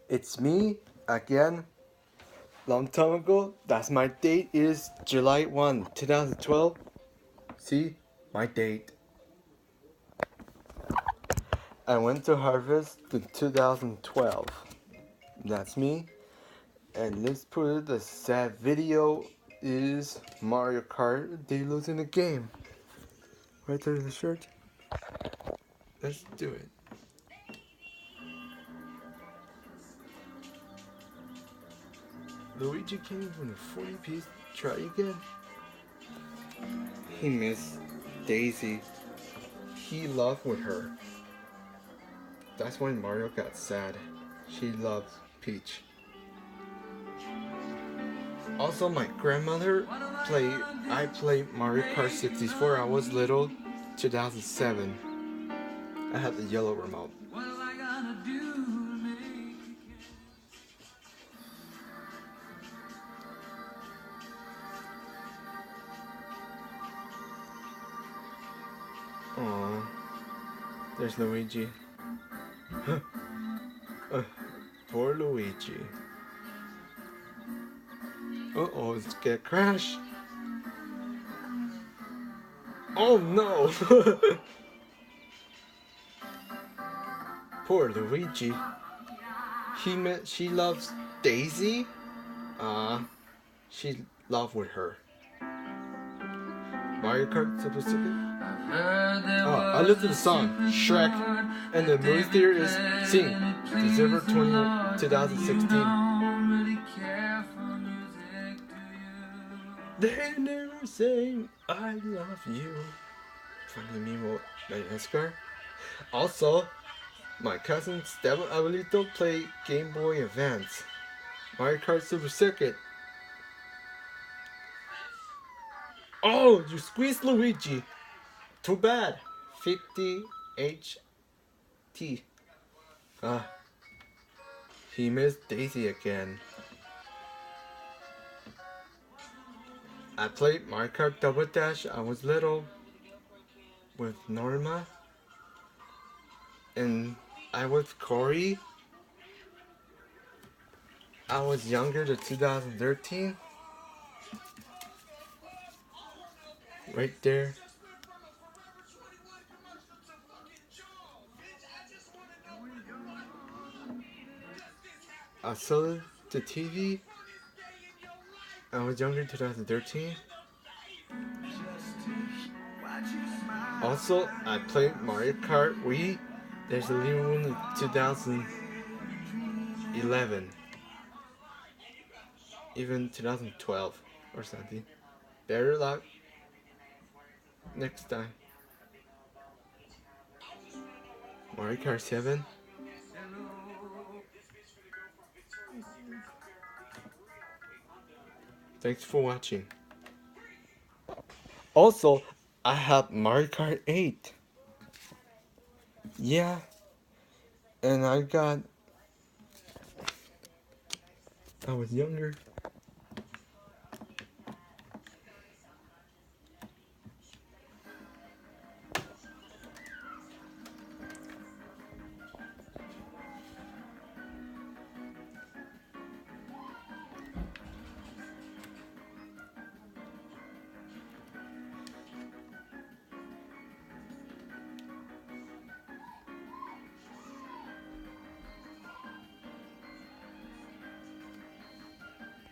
It's me again. Long time ago. That's my date is July 1, 2012. See? My date. I went to Harvest in 2012. That's me. And let's put it, the sad video is Mario Kart. They lose in the game. Right there in the shirt. Let's do it. Luigi came from the 40-piece. Try again. He missed Daisy. He loved with her. That's when Mario got sad. She loved Peach. Also, my grandmother I played Mario Kart 64. I was little, 2007. I had the yellow remote. Aww. There's Luigi. Poor Luigi. Uh-oh, it's gonna crash. Oh no! Poor Luigi. She loves Daisy? She loved with her. Mario Kart Super Circuit? Oh, I listened to the song Shrek, and the movie theater is Sing, December 20, 2016. They never say I love you. Finally, me wrote Oscar. Also, my cousin Esteban Abuelito played Game Boy Advance, Mario Kart Super Circuit. Oh, you squeezed Luigi. Too bad. 50 HT. He missed Daisy again. I played Mario Kart Double Dash. I was little with Norma. And I was Corey. I was younger to 2013. Right there. I saw the TV. I was younger in 2013. Also, I played Mario Kart Wii. There's a new one in 2011. Even 2012 or something. Better luck next time. Mario Kart 7. Thanks for watching. Also, I have Mario Kart 8. Yeah. And I was younger.